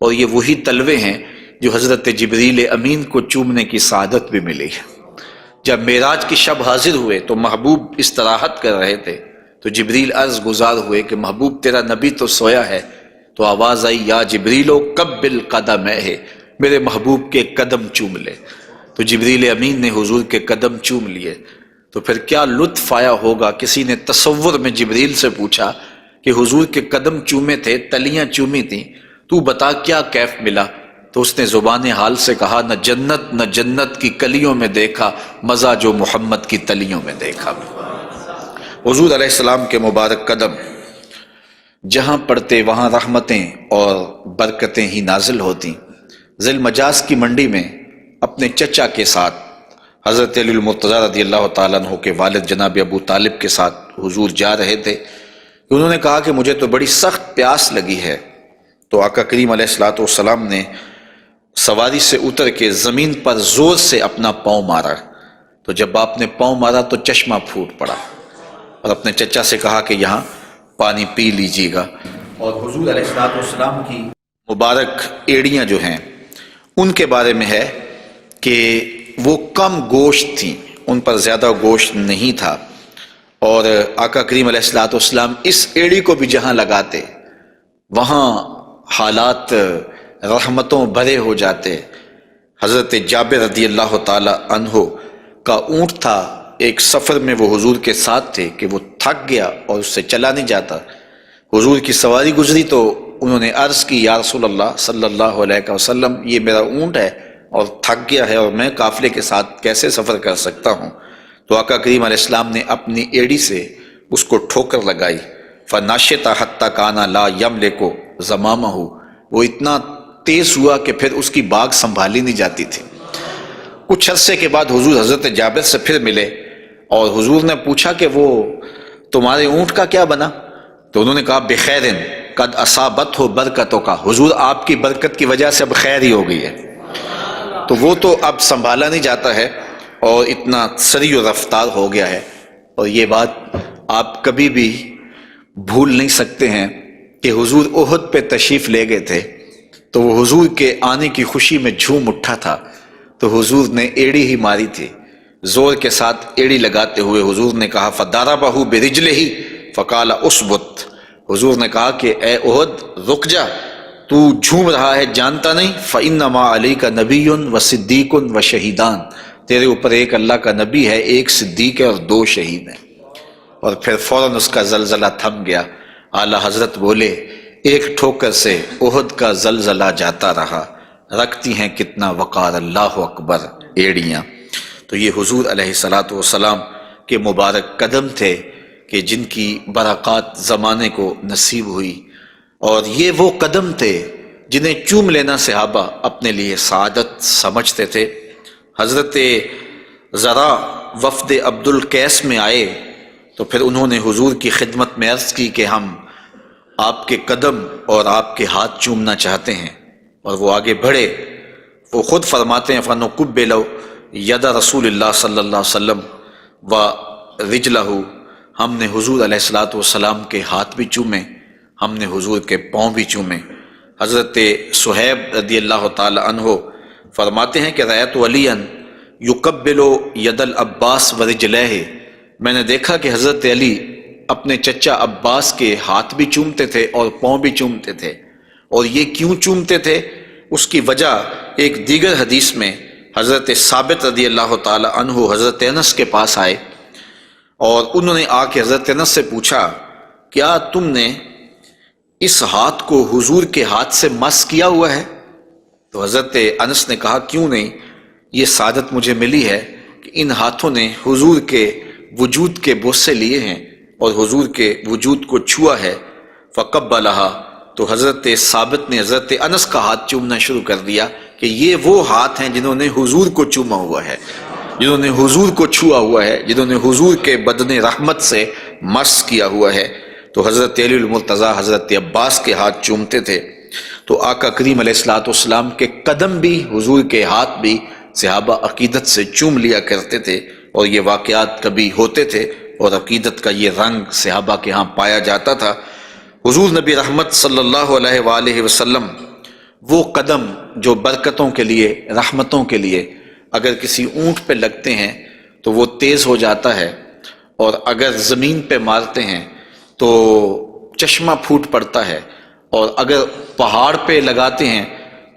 اور یہ وہی تلوے ہیں جو حضرت جبریل امین کو چومنے کی سعادت بھی ملی ہے۔ جب معراج کی شب حاضر ہوئے تو محبوب استراحت کر رہے تھے، تو جبریل عرض گزار ہوئے کہ محبوب تیرا نبی تو سویا ہے، تو آواز آئی یا جبریلو قبل قدمہ ہے، میرے محبوب کے قدم چوم لے۔ تو جبریل امین نے حضور کے قدم چوم لیے، تو پھر کیا لطف آیا ہوگا۔ کسی نے تصور میں جبریل سے پوچھا کہ حضور کے قدم چومے تھے، تلیاں چومی تھیں، تو بتا کیا کیف ملا؟ تو اس نے زبان حال سے کہا، نہ جنت کی کلیوں میں دیکھا مزہ جو محمد کی تلیوں میں دیکھا۔ حضور علیہ السلام کے مبارک قدم جہاں پڑتے وہاں رحمتیں اور برکتیں ہی نازل ہوتی۔ ذی المجاز کی منڈی میں اپنے چچا کے ساتھ حضرت علی المرتضیٰ رضی اللہ تعالیٰ عنہ کے والد جناب ابو طالب کے ساتھ حضور جا رہے تھے۔ انہوں نے کہا کہ مجھے تو بڑی سخت پیاس لگی ہے، تو آقا کریم علیہ الصلوۃ والسلام نے سواری سے اتر کے زمین پر زور سے اپنا پاؤں مارا، تو جب آپ نے پاؤں مارا تو چشمہ پھوٹ پڑا، اور اپنے چچا سے کہا کہ یہاں پانی پی لیجیے گا۔ اور حضور علیہ الصلوۃ والسلام کی مبارک ایڑیاں جو ہیں ان کے بارے میں ہے کہ وہ کم گوشت تھیں، ان پر زیادہ گوشت نہیں تھا، اور آقا کریم علیہ الصلوۃ والسلام اس ایڑی کو بھی جہاں لگاتے وہاں حالات رحمتوں بھرے ہو جاتے۔ حضرت جابر رضی اللہ تعالی عنہ کا اونٹ تھا، ایک سفر میں وہ حضور کے ساتھ تھے کہ وہ تھک گیا اور اس سے چلا نہیں جاتا۔ حضور کی سواری گزری تو انہوں نے عرض کی، یا رسول اللہ صلی اللہ علیہ وسلم، یہ میرا اونٹ ہے اور تھک گیا ہے، اور میں قافلے کے ساتھ کیسے سفر کر سکتا ہوں؟ تو آقا کریم علیہ السلام نے اپنی ایڑی سے اس کو ٹھوکر لگائی، فناشطا حتی کانا لا یملک زمامہ، وہ اتنا تیز ہوا کہ پھر اس کی باگ سنبھالی نہیں جاتی تھی۔ کچھ عرصے کے بعد حضور حضرت جابر سے پھر ملے، اور حضور نے پوچھا کہ وہ تمہارے اونٹ کا کیا بنا؟ تو انہوں نے کہا بخیرن قد اصابت ہو برکتوں کا، حضور آپ کی برکت کی وجہ سے اب خیر ہی ہو گئی ہے۔ تو وہ تو اب سنبھالا نہیں جاتا ہے اور اتنا سری و رفتار ہو گیا ہے۔ اور یہ بات آپ کبھی بھی بھول نہیں سکتے ہیں کہ حضور احد پہ تشریف لے گئے تھے، تو وہ حضور کے آنے کی خوشی میں جھوم اٹھا تھا، تو حضور نے ایڑی ہی ماری تھی، زور کے ساتھ ایڑی لگاتے ہوئے حضور نے کہا فَضَرَبَهُ بِرِجْلِهِ فَقَالَ اُثْبُتْ، حضور نے کہا کہ اے احد رک جا، تو جھوم رہا ہے جانتا نہیں، فَإِنَّمَا عَلَيْكَ نَبِيٌّ وَصِدِّيقٌ وَشَهِيدَانِ، تیرے اوپر ایک اللہ کا نبی ہے، ایک صدیق ہے اور 2 شہید ہیں۔ اور پھر فوراً اس کا زلزلہ تھم گیا۔ اعلیٰ حضرت بولے، ایک ٹھوکر سے احد کا زلزلہ جاتا رہا، رکھتی ہیں کتنا وقار اللہ اکبر ایڑیاں۔ تو یہ حضور علیہ الصلوۃ والسلام کے مبارک قدم تھے کہ جن کی برکات زمانے کو نصیب ہوئی، اور یہ وہ قدم تھے جنہیں چوم لینا صحابہ اپنے لیے سعادت سمجھتے تھے۔ حضرت ذرا وفد عبد القیس میں آئے تو پھر انہوں نے حضور کی خدمت میں عرض کی کہ ہم آپ کے قدم اور آپ کے ہاتھ چومنا چاہتے ہیں، اور وہ آگے بڑھے۔ وہ خود فرماتے ہیں فَنُقُبِّلُ یَدَ رسول اللہ صلی اللہ علیہ وسلم وَرِجْلَهُ، ہم نے حضور علیہ الصلوۃ والسلام کے ہاتھ بھی چومے، ہم نے حضور کے پاؤں بھی چومے۔ حضرت صہیب رضی اللہ تعالی عنہ فرماتے ہیں کہ رأیت علیٰ یقبل ید العباس ورجلہ، میں نے دیکھا کہ حضرت علی اپنے چچا عباس کے ہاتھ بھی چومتے تھے اور پاؤں بھی چومتے تھے، اور یہ کیوں چومتے تھے؟ اس کی وجہ ایک دیگر حدیث میں حضرت ثابت رضی اللہ تعالی عنہ حضرت انس کے پاس آئے اور انہوں نے آ کے حضرت انس سے پوچھا کیا تم نے اس ہاتھ کو حضور کے ہاتھ سے مس کیا ہوا ہے؟ تو حضرت انس نے کہا کیوں نہیں، یہ سعادت مجھے ملی ہے کہ ان ہاتھوں نے حضور کے وجود کے بوسے لیے ہیں اور حضور کے وجود کو چھوا ہے۔ فقبلہا، تو حضرت ثابت نے حضرت انس کا ہاتھ چومنا شروع کر دیا کہ یہ وہ ہاتھ ہیں جنہوں نے حضور کو چوما ہوا ہے، جنہوں نے حضور کو چھوا ہوا ہے، جنہوں نے حضور کے بدن رحمت سے مس کیا ہوا ہے۔ تو حضرت علی المرتضیٰ حضرت عباس کے ہاتھ چومتے تھے، تو آقا کریم علیہ الصلوۃ والسلام کے قدم بھی، حضور کے ہاتھ بھی صحابہ عقیدت سے چوم لیا کرتے تھے، اور یہ واقعات کبھی ہوتے تھے اور عقیدت کا یہ رنگ صحابہ کے ہاں پایا جاتا تھا۔ حضور نبی رحمت صلی اللہ علیہ وآلہ وسلم وہ قدم جو برکتوں کے لیے، رحمتوں کے لیے اگر کسی اونٹ پہ لگتے ہیں تو وہ تیز ہو جاتا ہے، اور اگر زمین پہ مارتے ہیں تو چشمہ پھوٹ پڑتا ہے، اور اگر پہاڑ پہ لگاتے ہیں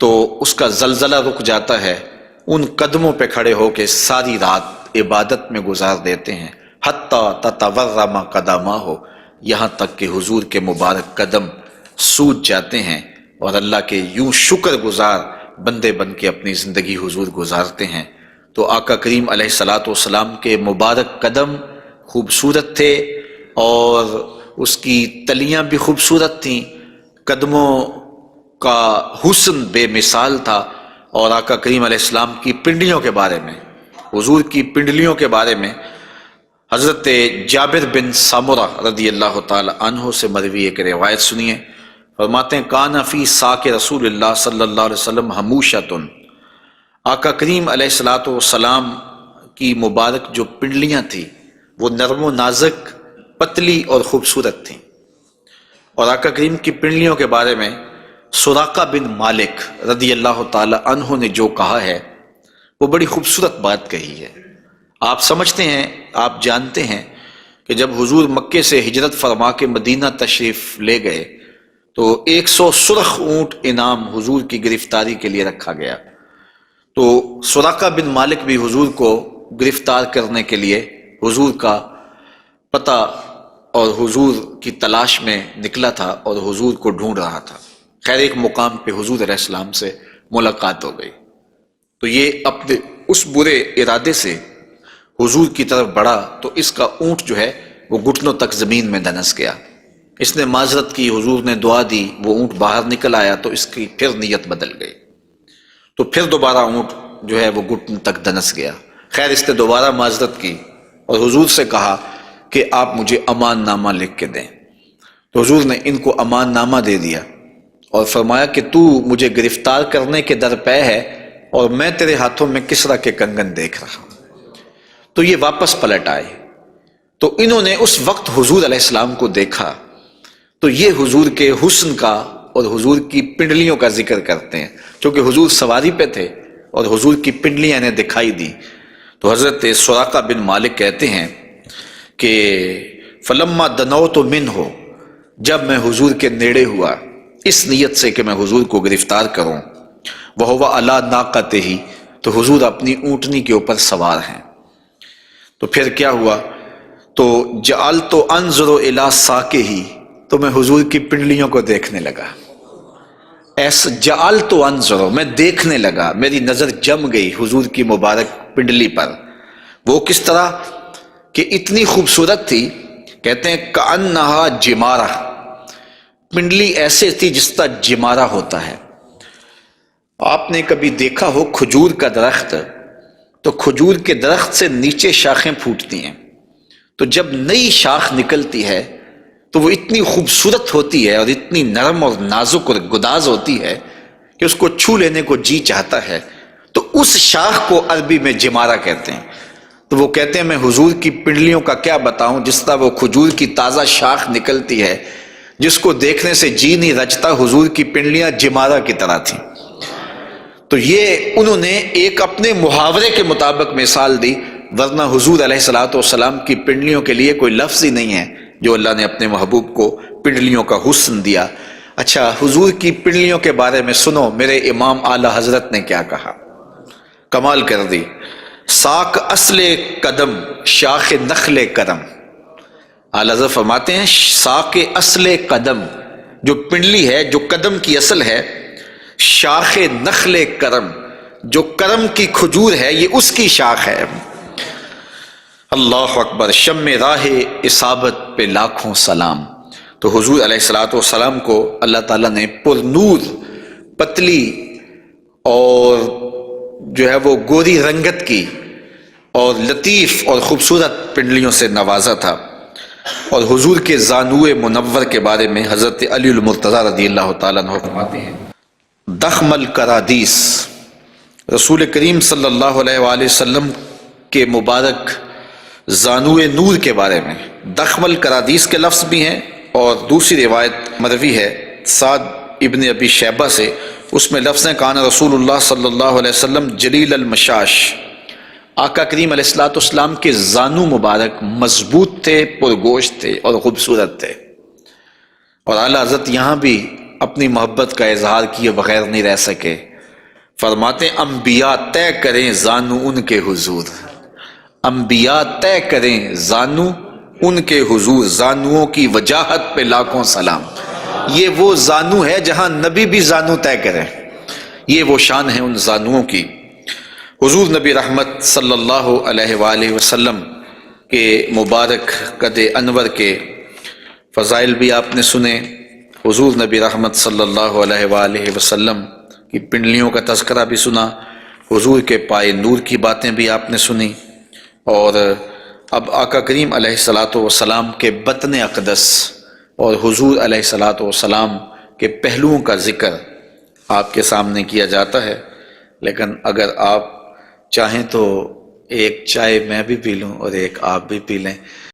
تو اس کا زلزلہ رک جاتا ہے۔ ان قدموں پہ کھڑے ہو کے ساری رات عبادت میں گزار دیتے ہیں، حتیٰ تتورم قدماہ، یہاں تک کہ حضور کے مبارک قدم سوج جاتے ہیں، اور اللہ کے یوں شکر گزار بندے بن کے اپنی زندگی حضور گزارتے ہیں۔ تو آقا کریم علیہ الصلوۃ والسلام کے مبارک قدم خوبصورت تھے، اور اس کی تلیاں بھی خوبصورت تھیں، قدموں کا حسن بے مثال تھا۔ اور آقا کریم علیہ السلام کی پنڈلیوں کے بارے میں، حضور کی پنڈلیوں کے بارے میں حضرت جابر بن سمرہ رضی اللہ تعالی عنہ سے مروی ایک روایت سنیے۔ فرماتے ہیں کان فی ساق رسول اللہ صلی اللہ علیہ وسلم حموشۃ، آقا کریم علیہ الصلوۃ والسلام کی مبارک جو پنڈلیاں تھیں وہ نرم و نازک، پتلی اور خوبصورت تھیں۔ اور آقا کریم کی پنڈلیوں کے بارے میں سراقہ بن مالک رضی اللہ تعالی عنہ نے جو کہا ہے وہ بڑی خوبصورت بات کہی ہے۔ آپ سمجھتے ہیں، آپ جانتے ہیں کہ جب حضور مکے سے ہجرت فرما کے مدینہ تشریف لے گئے تو 100 سرخ اونٹ انعام حضور کی گرفتاری کے لیے رکھا گیا۔ تو سراقہ بن مالک بھی حضور کو گرفتار کرنے کے لیے حضور کا پتہ اور حضور کی تلاش میں نکلا تھا اور حضور کو ڈھونڈ رہا تھا۔ خیر ایک مقام پہ حضور علیہ السلام سے ملاقات ہو گئی، تو یہ اپنے اس برے ارادے سے حضور کی طرف بڑھا تو اس کا اونٹ جو ہے وہ گھٹنوں تک زمین میں دنس گیا۔ اس نے معذرت کی، حضور نے دعا دی، وہ اونٹ باہر نکل آیا تو اس کی پھر نیت بدل گئی، تو پھر دوبارہ اونٹ جو ہے وہ گھٹنوں تک دنس گیا۔ خیر اس نے دوبارہ معذرت کی اور حضور سے کہا کہ آپ مجھے امان نامہ لکھ کے دیں۔ تو حضور نے ان کو امان نامہ دے دیا اور فرمایا کہ تو مجھے گرفتار کرنے کے در پے ہے اور میں تیرے ہاتھوں میں کسرا کے کنگن دیکھ رہا ہوں۔ تو یہ واپس پلٹ آئے، تو انہوں نے اس وقت حضور علیہ السلام کو دیکھا، تو یہ حضور کے حسن کا اور حضور کی پنڈلیوں کا ذکر کرتے ہیں، کیونکہ حضور سواری پہ تھے اور حضور کی پنڈلیاں انہیں دکھائی دی۔ تو حضرت سراقہ بن مالک کہتے ہیں کہ فلما دنوت منہ، جب میں حضور کے نیڑے ہوا اس نیت سے کہ میں حضور کو گرفتار کروں، وہو علی ناقتہ، تو حضور اپنی اونٹنی کے اوپر سوار ہیں۔ تو پھر کیا ہوا؟ تو جعلت انظر الی ساقہ، تو میں حضور کی پنڈلیوں کو دیکھنے لگا۔ ایسا جعلت انظر، میں دیکھنے لگا، میری نظر جم گئی حضور کی مبارک پنڈلی پر۔ وہ کس طرح کہ اتنی خوبصورت تھی، کہتے ہیں کأنہا جمارہ، پنڈلی ایسے تھی جس طرح جمارہ ہوتا ہے۔ آپ نے کبھی دیکھا ہو کھجور کا درخت، تو کھجور کے درخت سے نیچے شاخیں پھوٹتی ہیں، تو جب نئی شاخ نکلتی ہے تو وہ اتنی خوبصورت ہوتی ہے اور اتنی نرم اور نازک اور گداز ہوتی ہے کہ اس کو چھو لینے کو جی چاہتا ہے۔ تو اس شاخ کو عربی میں جمارہ کہتے ہیں۔ تو وہ کہتے ہیں میں حضور کی پنڈلیوں کا کیا بتاؤں، جس طرح وہ کھجور کی تازہ شاخ نکلتی ہے جس کو دیکھنے سے جی نہیں رچتا، حضور کی پنڈلیاں جمارہ کی طرح تھیں۔ تو یہ انہوں نے ایک اپنے محاورے کے مطابق مثال دی، ورنہ حضور علیہ الصلوۃ والسلام کی پنڈلیوں کے لیے کوئی لفظ ہی نہیں ہے جو اللہ نے اپنے محبوب کو پنڈلیوں کا حسن دیا۔ اچھا، حضور کی پنڈلیوں کے بارے میں سنو میرے امام اعلی حضرت نے کیا کہا، کمال کر دی۔ ساک اصل قدم شاخ نخل کرم، اعلی حضرت فرماتے ہیں ساک اصل قدم، جو پنڈلی ہے، جو قدم کی اصل ہے، شاخ نخل کرم، جو کرم کی کھجور ہے، یہ اس کی شاخ ہے۔ اللہ اکبر، شم راہ اصابت پہ لاکھوں سلام۔ تو حضور علیہ الصلوۃ والسلام کو اللہ تعالیٰ نے پر نور، پتلی اور جو ہے وہ گوری رنگت کی اور لطیف اور خوبصورت پنڈلیوں سے نوازا تھا۔ اور حضور کے زانوئے منور کے بارے میں حضرت علی المرتضیٰ رضی اللہ تعالیٰ عنہ فرماتے ہیں دخم الکرادیس، رسول کریم صلی اللہ علیہ وآلہ وسلم کے مبارک زانوئے نور کے بارے میں دخم الکرادیس کے لفظ بھی ہیں، اور دوسری روایت مروی ہے سعد ابن ابی شیبہ سے، اس میں لفظ ہیں کان رسول اللہ صلی اللہ علیہ وسلم جلیل المشاش، آقا کریم علیہ الصلوۃ والسلام کے زانو مبارک مضبوط تھے، پرگوشت تھے اور خوبصورت تھے۔ اور اعلیٰ حضرت یہاں بھی اپنی محبت کا اظہار کیے بغیر نہیں رہ سکے، فرماتے ہیں انبیاء طے کریں زانو ان کے حضور، انبیاء طے کریں زانو ان کے حضور، زانوؤں کی وجاہت پہ لاکھوں سلام۔ یہ وہ زانو ہے جہاں نبی بھی زانو طے کرے، یہ وہ شان ہے ان زانوؤں کی۔ حضور نبی رحمت صلی اللہ علیہ وآلہ وسلم کے مبارک قد انور کے فضائل بھی آپ نے سنے، حضور نبی رحمت صلی اللہ علیہ وآلہ وسلم کی پنڈلیوں کا تذکرہ بھی سنا، حضور کے پائے نور کی باتیں بھی آپ نے سنی، اور اب آقا کریم علیہ الصلوۃ والسلام کے بطن اقدس اور حضور علیہ الصلوۃ والسلام کے پہلوؤں کا ذکر آپ کے سامنے کیا جاتا ہے۔ لیکن اگر آپ چاہیں تو ایک چائے میں بھی پی لوں اور ایک آپ بھی پی لیں۔